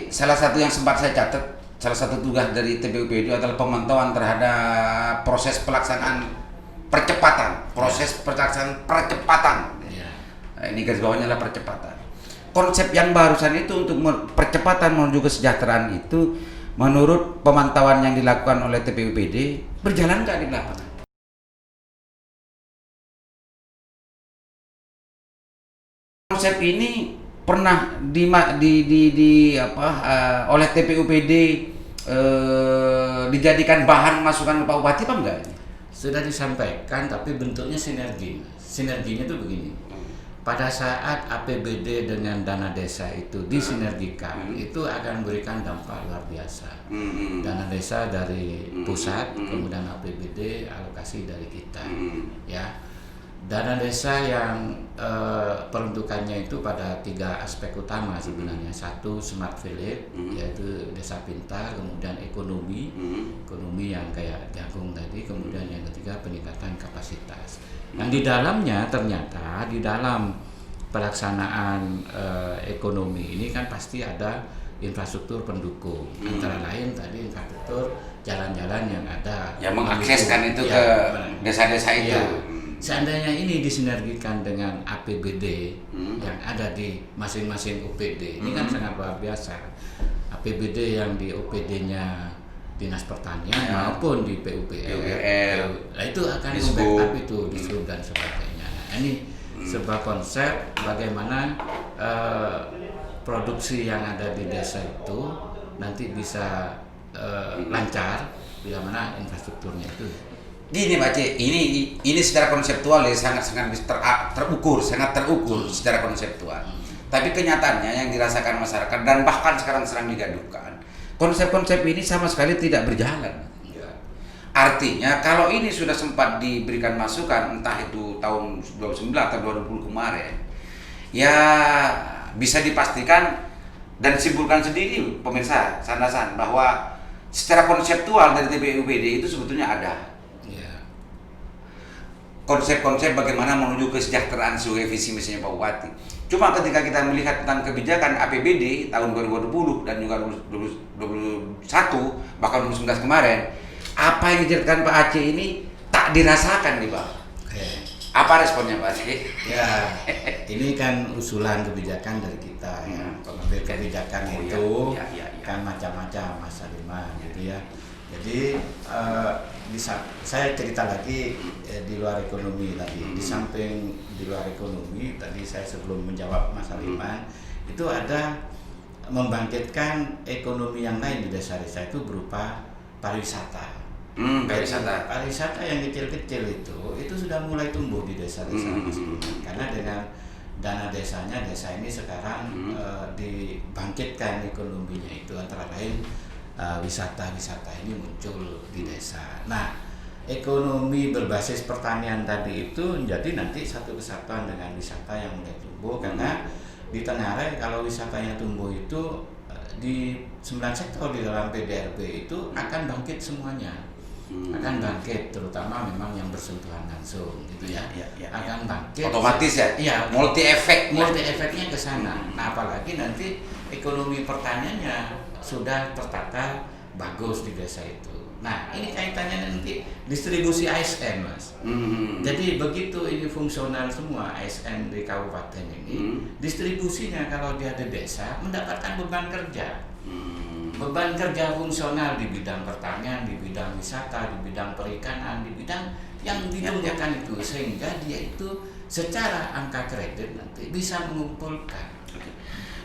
Salah satu yang sempat saya catat, salah satu tugas dari TPUPD adalah pemantauan terhadap proses pelaksanaan percepatan. Ya. Ini garis bawahnya adalah percepatan. Konsep yang barusan itu untuk percepatan menuju kesejahteraan itu, menurut pemantauan yang dilakukan oleh TPUPD, berjalan nggak di lapangan? Konsep ini pernah oleh TPUPD dijadikan bahan masukan Pak Bupati apa enggak? Sudah disampaikan, tapi bentuknya sinergi. Sinerginya itu begini. Pada saat APBD dengan dana desa itu disinergikan, itu akan memberikan dampak luar biasa. Dana desa dari pusat, kemudian APBD alokasi dari kita, ya. Dana desa yang peruntukannya itu pada 3 aspek utama sebenarnya. Satu, smart village, yaitu desa pintar, kemudian ekonomi yang kayak jagung tadi, kemudian yang ketiga peningkatan kapasitas. Yang di dalamnya ternyata di dalam pelaksanaan ekonomi ini kan pasti ada infrastruktur pendukung, antara lain tadi infrastruktur jalan-jalan yang ada yang mengakseskan itu ke desa-desa itu. Ya. Seandainya ini disinergikan dengan APBD yang ada di masing-masing OPD, ini kan sangat luar biasa. APBD yang di OPD-nya Dinas Pertanian maupun di PUPL, nah, itu akan membackup itu di sub dan sebagainya. Nah, ini sebuah konsep bagaimana produksi yang ada di desa itu nanti bisa lancar bila mana infrastrukturnya itu. Gini Pak C, ini secara konseptual ya sangat terukur secara konseptual. Tapi kenyataannya yang dirasakan masyarakat dan bahkan sekarang sedang digaduhkan, konsep-konsep ini sama sekali tidak berjalan. Artinya kalau ini sudah sempat diberikan masukan, entah itu tahun 2019 atau 2020 kemarin, ya bisa dipastikan dan simpulkan sendiri pemirsa Sandasan bahwa secara konseptual dari TPUPD itu sebetulnya ada konsep-konsep bagaimana menuju kesejahteraan sesuai visi misinya Pak Bupati. Cuma ketika kita melihat tentang kebijakan APBD tahun 2020 dan juga 2021 bahkan 2019 kemarin, apa yang dijelaskan Pak Aceh ini tak dirasakan di bawah. Apa responnya Pak Aceh? Ya, ini kan usulan kebijakan dari kita ya. Pengambil kebijakan itu kan macam-macam Mas Aliman gitu ya. Jadi saya cerita lagi di luar ekonomi tadi. Di samping di luar ekonomi tadi saya sebelum menjawab Mas Aliman itu ada membangkitkan ekonomi yang lain di desa-desa itu berupa pariwisata. Pariwisata yang kecil-kecil itu sudah mulai tumbuh di desa-desa Mas Aliman. Karena dengan dana desanya, desa ini sekarang dibangkitkan ekonominya itu antara lain wisata-wisata ini muncul di desa. Nah, ekonomi berbasis pertanian tadi itu menjadi nanti satu kesatuan dengan wisata yang mulai tumbuh karena di Tenggarai kalau wisatanya tumbuh itu di 9 sektor di dalam PDRB itu akan bangkit semuanya. Akan bangkit terutama memang yang bersentuhan langsung gitu ya. Akan bangkit otomatis ya. Multi efeknya ke sana. Nah, apalagi nanti ekonomi pertaniannya sudah tertata bagus di desa itu. Nah, ini kaitannya nanti distribusi ASN, Mas. Jadi begitu ini fungsional semua ASN di kabupaten ini, distribusinya kalau dia di desa mendapatkan beban kerja. Beban kerja fungsional di bidang pertanian, di bidang wisata, di bidang perikanan, di bidang yang dimuliakan itu sehingga dia itu secara angka kredit nanti bisa mengumpulkan.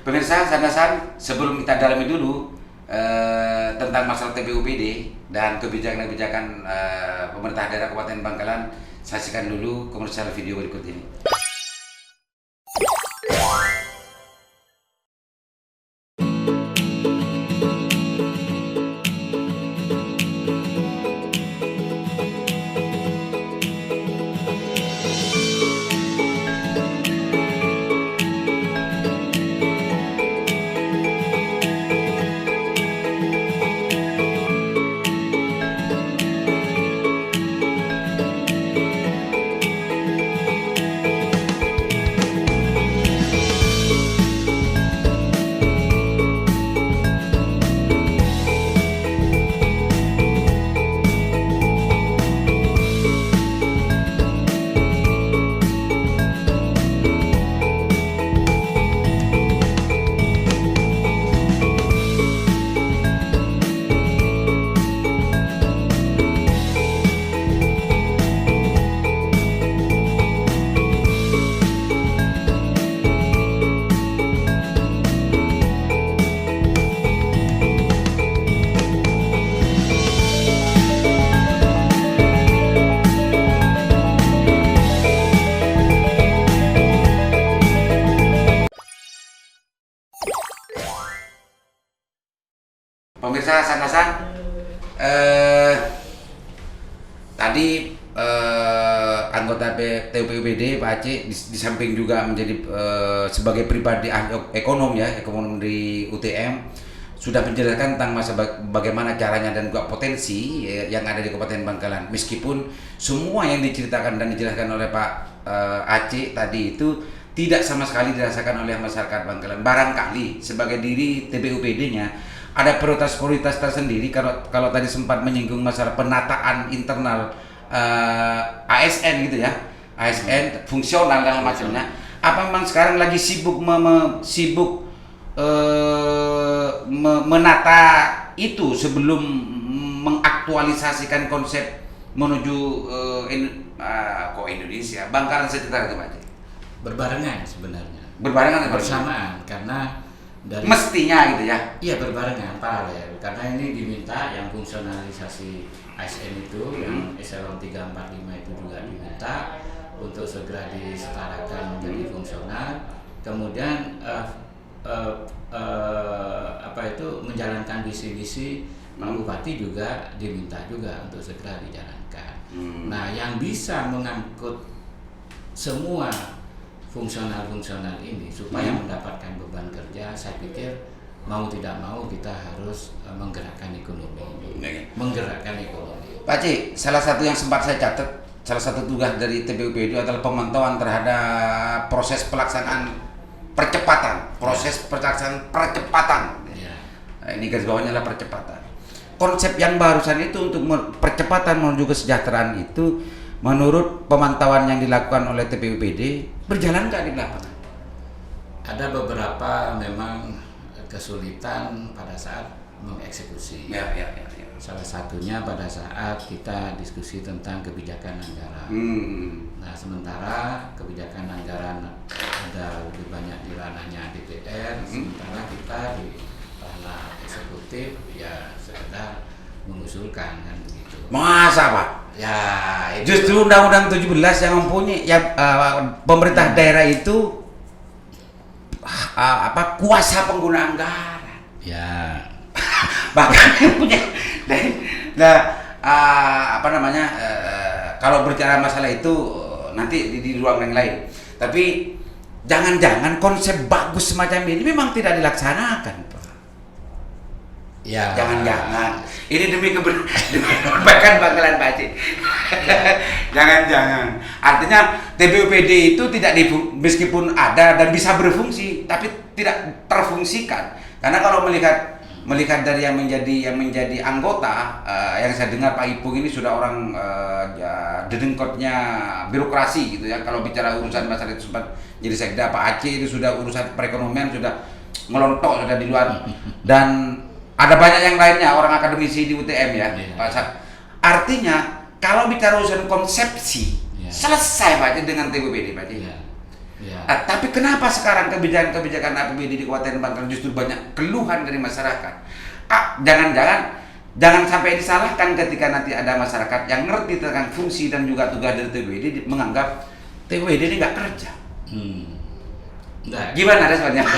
Pemirsa Sandasan, sebelum kita dalami dulu tentang masalah TPUPD dan kebijakan-kebijakan pemerintah daerah Kabupaten Bangkalan, saksikan dulu komersial video berikut ini. Pemirsa Hasan, tadi anggota TUPUBD Pak Aceh di samping juga menjadi sebagai pribadi ekonom di UTM sudah menjelaskan tentang bagaimana caranya dan juga potensi yang ada di Kabupaten Bangkalan. Meskipun semua yang diceritakan dan dijelaskan oleh Pak Aceh tadi itu tidak sama sekali dirasakan oleh masyarakat Bangkalan. Barangkali sebagai diri TPUPD-nya ada prioritas-prioritas tersendiri. Kalau tadi sempat menyinggung masalah penataan internal ASN gitu ya, ASN fungsional dan macamnya. Apa memang sekarang lagi sibuk menata itu sebelum mengaktualisasikan konsep menuju Indonesia Bangkalan sejahtera itu Pak Aceh? Berbarengan sebenarnya. Bersamaan karena dari mestinya gitu ya. Iya, berbarengan, paralel. Karena ini diminta yang fungsionalisasi ASN itu yang eselon 3, 4, 5 itu juga diminta untuk segera disetarakan menjadi fungsional. Kemudian menjalankan visi-visi Pak Bupati juga diminta juga untuk segera dijalankan. Nah, yang bisa mengangkut semua fungsional ini supaya mendapatkan beban kerja, saya pikir mau tidak mau kita harus menggerakkan ekonomi. Pak Aceh, salah satu yang sempat saya catat, salah satu tugas dari TPUPD adalah pemantauan terhadap proses pelaksanaan percepatan. Ya. Ini garis bawahnya adalah percepatan. Konsep yang barusan itu untuk percepatan menuju kesejahteraan itu, menurut pemantauan yang dilakukan oleh TPUPD, berjalan nggak di lapangan? Ada beberapa memang kesulitan pada saat mengeksekusi. Ya. Salah satunya pada saat kita diskusi tentang kebijakan anggaran. Nah, sementara kebijakan anggaran ada lebih banyak di ranahnya DPR, sementara kita di ranah eksekutif ya sekedar mengusulkan kan begitu. Masa Pak? Ya, justru Undang-Undang 17 yang mempunyai pemerintah daerah itu kuasa pengguna anggaran. Ya. Bahkan punya kalau berbicara masalah itu nanti di ruang yang lain. Tapi jangan-jangan konsep bagus semacam ini memang tidak dilaksanakan, Pak. Ya. Jangan-jangan ini demi kebaikan Bangkalan Pak Aceh. Jangan-jangan artinya TPUPD itu tidak meskipun ada dan bisa berfungsi tapi tidak terfungsikan. Karena kalau melihat dari yang menjadi anggota, yang saya dengar Pak Ipung ini sudah orang dedengkotnya birokrasi gitu ya. Kalau bicara urusan masalah itu sempat jadi sekda. Pak Aceh itu sudah urusan perekonomian sudah ngelontok, sudah di luar. Dan ada banyak yang lainnya, orang akademisi di UTM ya. Artinya kalau bicara urusan konsepsi, selesai Pak Aceh dengan TPUPD Pak Aceh. Tapi kenapa sekarang kebijakan APBD di Kabupaten Bangkalan justru banyak keluhan dari masyarakat? Jangan sampai disalahkan ketika nanti ada masyarakat yang ngerti tentang fungsi dan juga tugas dari TPUPD menganggap TPUPD ini nggak kerja. Gimana responnya?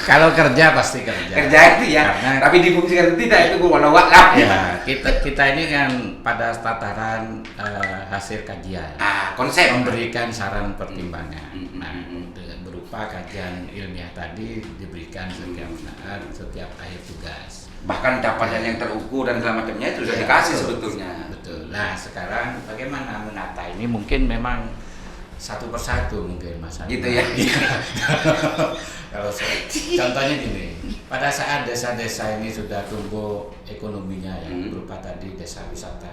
Kalau kerja pasti kerja. Kerja itu ya. Tapi difungsikan tidak itu walau a'lam. Ya, kita ini kan pada tataran hasil kajian. Konsep memberikan saran pertimbangan. Nah, berupa kajian ilmiah tadi diberikan setiap saat, setiap akhir tugas. Bahkan capaian yang terukur dan segala macamnya itu sudah dikasih sebetulnya. Betul. Nah, sekarang bagaimana menata ini? Mungkin memang satu persatu mungkin masalah. Gitu ya. Kalau contohnya gini, pada saat desa-desa ini sudah tumbuh ekonominya yang berupa tadi desa wisata.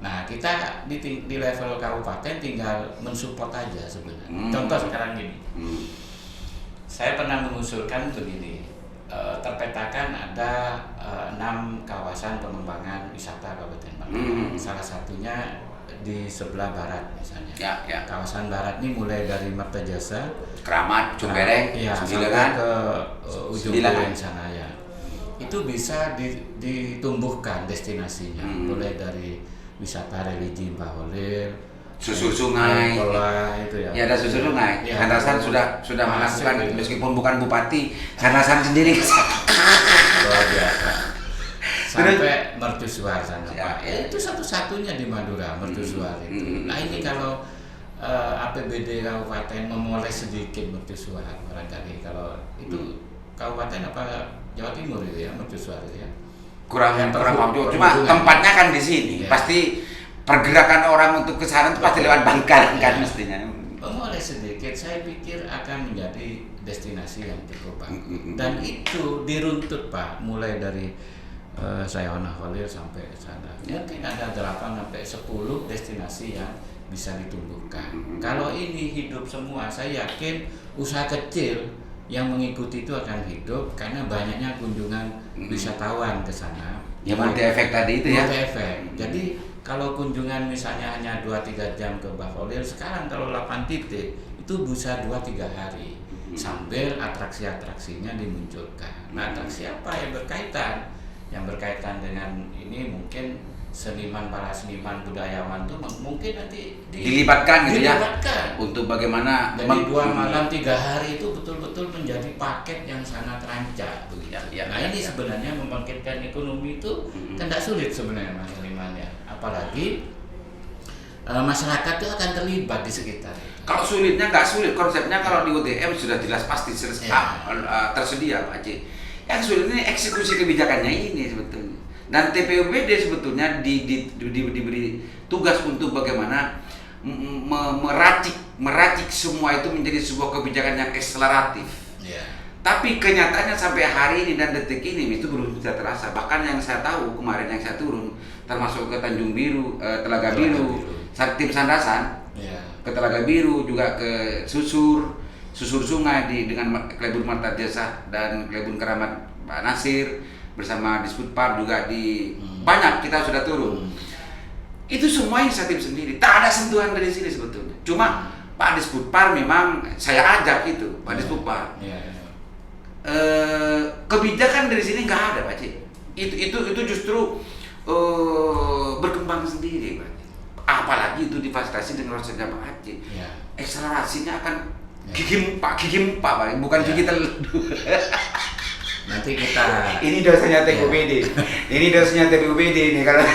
Nah, kita di level kabupaten tinggal mensupport aja sebenarnya. Contoh sekarang gini, saya pernah mengusulkan begini, terpetakan ada 6 kawasan pengembangan wisata Kabupaten Bangkalan. Salah satunya di sebelah barat misalnya. Ya. Kawasan barat ini mulai dari Martajasa, Keramat, Cunggereng, sampai ke ujung Kulon sana ya. Itu bisa ditumbuhkan destinasinya, mulai dari wisata religi Mbah Holil, susur sungai, itu ya. Ya ada susur sungai. Ya, Sandasan sudah melakukan itu. meskipun bukan bupati, Sandasan sendiri. Luar biasa. Sampai mercusuar sana Ya, Pak. ya. Itu satu-satunya di Madura mercusuar itu. Nah ini kalau APBD kabupaten memoles sedikit mercusuar barangkali kalau itu kabupaten apa Jawa Timur itu ya mercusuar itu ya. kurang paham juga. Cuma perhubungan. tempatnya kan di sini. Ya. Pasti pergerakan orang untuk ke sana itu pasti lewat Bangkalan kan mestinya. Memoles sedikit, saya pikir akan menjadi destinasi yang cukup bagus. Dan itu diruntut Pak, mulai dari Sayona Khalil sampai sana. Mungkin ada 8 sampai 10 destinasi yang bisa ditumbuhkan. Kalau ini hidup semua, saya yakin usaha kecil yang mengikuti itu akan hidup karena banyaknya kunjungan wisatawan ke sana. Ya multi efek tadi itu ya. Multi efek. Jadi kalau kunjungan misalnya hanya 2-3 jam ke Baholil, sekarang kalau 8 titik itu bisa 2-3 hari sambil atraksi-atraksinya dimunculkan. Nah, atraksi apa yang berkaitan? Yang berkaitan dengan ini mungkin para seniman budayawan itu mungkin nanti Dilibatkan gitu ya. dilibatkan. Untuk bagaimana Jadi 2 malam 3 hari itu betul-betul menjadi paket yang sangat rancak begitu. Nah ini sebenarnya membangkitkan ekonomi itu kan tidak sulit sebenarnya Mas Seniman ya. Apalagi masyarakat itu akan terlibat di sekitar. Kalau sulitnya nggak sulit, konsepnya kalau di UTM sudah jelas pasti Ya. tersedia Pak Haji. Yang sulit ini eksekusi kebijakannya ini sebetulnya. Dan TPUBD sebetulnya diberi tugas untuk bagaimana meracik semua itu menjadi sebuah kebijakan yang akseleratif. Ya. Tapi kenyataannya sampai hari ini dan detik ini itu belum bisa terasa. Bahkan yang saya tahu kemarin yang saya turun, termasuk ke Tanjung Biru, Telaga Biru, tim Sandasan, ke Telaga Biru juga ke susur sungai dengan Klebun Marta Desa dan Klebun Keramat Pak Nasir bersama Disputpar juga di banyak kita sudah turun. Itu semua inisiatif sendiri, tak ada sentuhan dari sini sebetulnya. Cuma Pak Disputpar memang saya ajak itu Pak Disputpar. Kebijakan dari sini nggak ada Pak Cik. Itu justru berkembang sendiri Pak. Apalagi itu difasilitasi dengan rosetnya Pak Aceh. Akselerasinya akan gigi empat Pak, bukan gigi telur. Nanti kita Ini dosanya TPUBD. Ini dosanya TPUBD ini kalau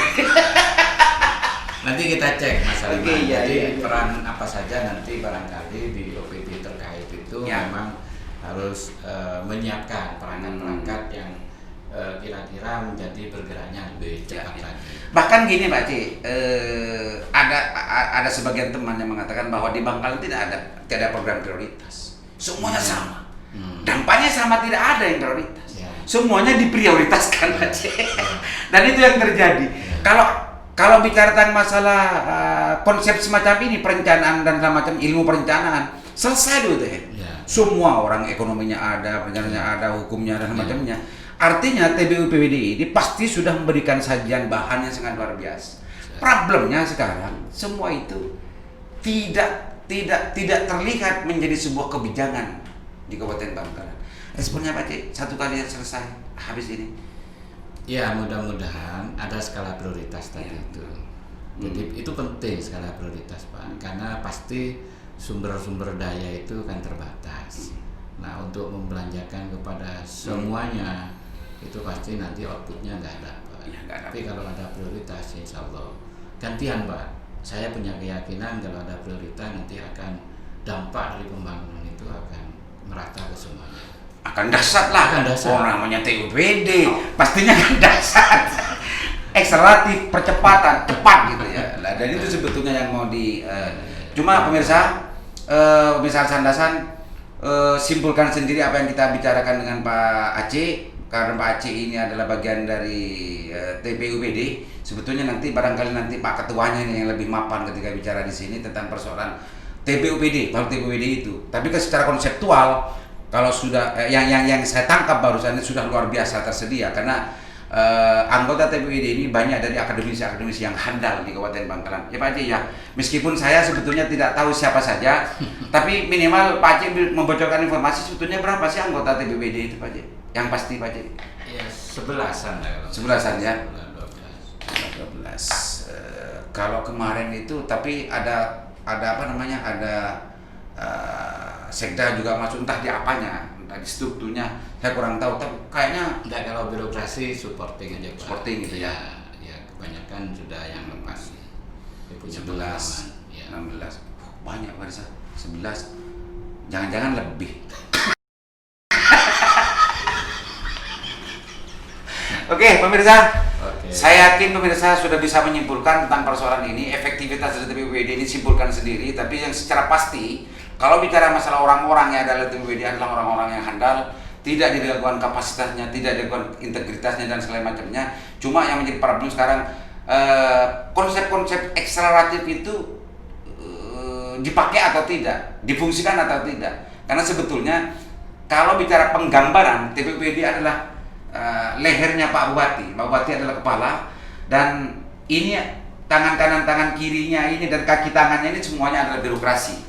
nanti kita cek masalah Jadi peran apa saja nanti barangkali di OPD terkait itu memang harus menyiapkan perangkat-perangkat yang kira-kira menjadi bergeraknya lebih cepat lagi. Bahkan gini Pak Ci, ada sebagian teman yang mengatakan bahwa di Bangkalan tidak ada program prioritas. Semuanya sama. Dampaknya sama, tidak ada yang prioritas. Semuanya diprioritaskan Pak Ci. Dan itu yang terjadi. Kalau bicara tentang masalah konsep semacam ini, perencanaan dan semacam ilmu perencanaan, selesai dulu deh. Semua orang ekonominya ada, perencanaannya ada, hukumnya dan semacamnya. Artinya TBUPWD ini pasti sudah memberikan sajian bahan yang sangat luar biasa. Problemnya sekarang semua itu tidak terlihat menjadi sebuah kebijakan di Kabupaten Bangkalan. Responnya Pak Cik, satu kali selesai habis ini. Ya mudah-mudahan ada skala prioritas tadi itu. Jadi itu penting skala prioritas Pak, karena pasti sumber-sumber daya itu kan terbatas. Nah untuk membelanjakan kepada semuanya itu pasti nanti outputnya nggak ada Pak. Tapi kalau ada prioritas insya Allah gantian Pak. Saya punya keyakinan kalau ada prioritas nanti akan dampak dari pembangunan itu akan merata ke semuanya. Akan dahsyat lah. Akan dahsyat. Orang namanya TUPD pastinya akan dahsyat. Akseleratif, percepatan, cepat gitu ya. Nah, dan itu sebetulnya yang mau cuma pemirsa Sandasan simpulkan sendiri apa yang kita bicarakan dengan Pak Aceh, karena Pak Aceh ini adalah bagian dari TPUPD. Sebetulnya nanti barangkali nanti Pak Ketuanya ini yang lebih mapan ketika bicara di sini tentang persoalan TPUPD, baru TPUPD itu. Tapi kan secara konseptual kalau sudah yang saya tangkap barusan ini sudah luar biasa tersedia karena anggota TPUPD ini banyak dari akademisi-akademisi yang handal di Kabupaten Bangkalan. Ya Pak Aceh ya, meskipun saya sebetulnya tidak tahu siapa saja, tapi minimal Pak Aceh membocorkan informasi sebetulnya berapa sih anggota TPUPD itu Pak Aceh? Yang pasti Pak Aceh? Ya 11-an lah. 11-an ya. 12. 12. Kalau kemarin itu tapi ada apa namanya, ada sekda juga masuk, entah di apanya, entah di strukturnya, saya kurang tahu, tapi kayaknya Enggak, kalau birokrasi supporting aja Pak. Supporting gitu ya. Ya kebanyakan sudah yang lepas. Dia punya 11, pengalaman. Ya. 16, banyak Pak Risa, 11, jangan-jangan lebih. Oke pemirsa, saya yakin pemirsa sudah bisa menyimpulkan tentang persoalan ini. Efektivitas dari TPWD ini simpulkan sendiri, tapi yang secara pasti kalau bicara masalah orang-orang yang ada di TPWD adalah orang-orang yang handal, tidak diragukan kapasitasnya, tidak diragukan integritasnya dan segala macamnya. Cuma yang menjadi problem sekarang, konsep-konsep akseleratif itu dipakai atau tidak, difungsikan atau tidak. Karena sebetulnya kalau bicara penggambaran, TPWD adalah lehernya Pak Bupati. Pak Bupati adalah kepala, dan ini tangan kanan, tangan kirinya ini, dan kaki tangannya ini semuanya adalah birokrasi.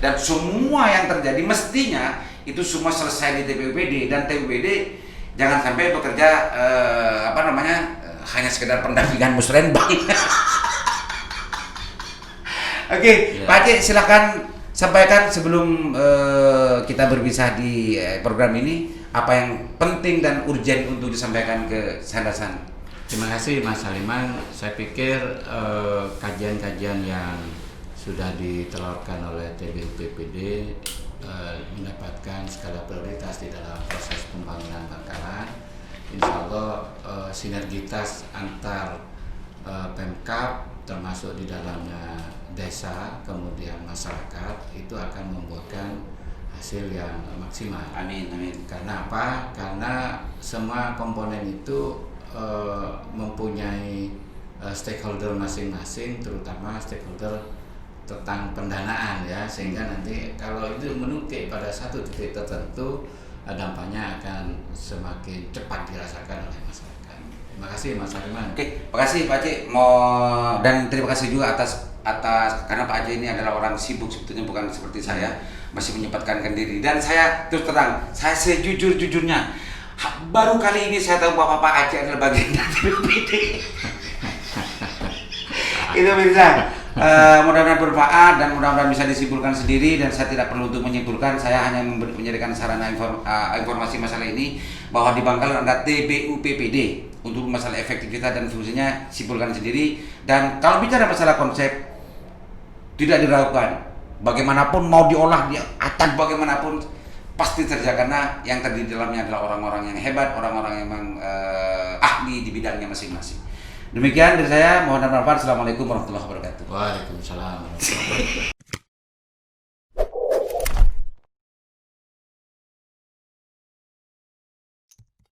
Dan semua yang terjadi mestinya itu semua selesai di TPWD, dan TPWD jangan sampai bekerja hanya sekedar pendampingan musrenbang. Oke, Pak Aceh silakan sampaikan sebelum kita berpisah di program ini, apa yang penting dan urgent untuk disampaikan ke Sandasan. Terima kasih Mas Haliman. Saya pikir kajian-kajian yang sudah ditelurkan oleh TBUPPD mendapatkan skala prioritas di dalam proses pembangunan Bangkalan. Insya Allah sinergitas antar Pemkab termasuk di dalamnya desa kemudian masyarakat itu akan membuahkan hasil yang maksimal. Amin, amin. Karena apa? Karena semua komponen itu mempunyai stakeholder masing-masing, terutama stakeholder tentang pendanaan ya, sehingga nanti kalau itu menukik pada satu titik tertentu, dampaknya akan semakin cepat dirasakan oleh masyarakat. Terima kasih Mas Haliman. Oke, terima kasih Pak Aceh. Dan terima kasih juga atas karena Pak Aceh ini adalah orang sibuk sebetulnya, bukan seperti saya masih menyempatkan diri. Dan saya terus terang, saya sejujur-jujurnya baru kali ini saya tahu bahwa Pak Aceh adalah bagian dari BPD. Itu bisa. Mudah-mudahan bermanfaat dan mudah-mudahan bisa disimpulkan sendiri, dan saya tidak perlu untuk menyimpulkan, saya hanya menjadikan sarana informasi masalah ini bahwa di Bangkalan ada TBUPPD untuk masalah efektivitas dan fungsinya, simpulkan sendiri. Dan kalau bicara masalah konsep tidak diragukan, bagaimanapun mau diolah di atas bagaimanapun pasti terjaga, karena yang terdiri di dalamnya adalah orang-orang yang hebat, orang-orang yang memang ahli di bidangnya masing-masing. Demikian dari saya, mohon bermanfaat. Assalamualaikum warahmatullahi wabarakatuh. Waalaikumsalam warahmatullahi wabarakatuh.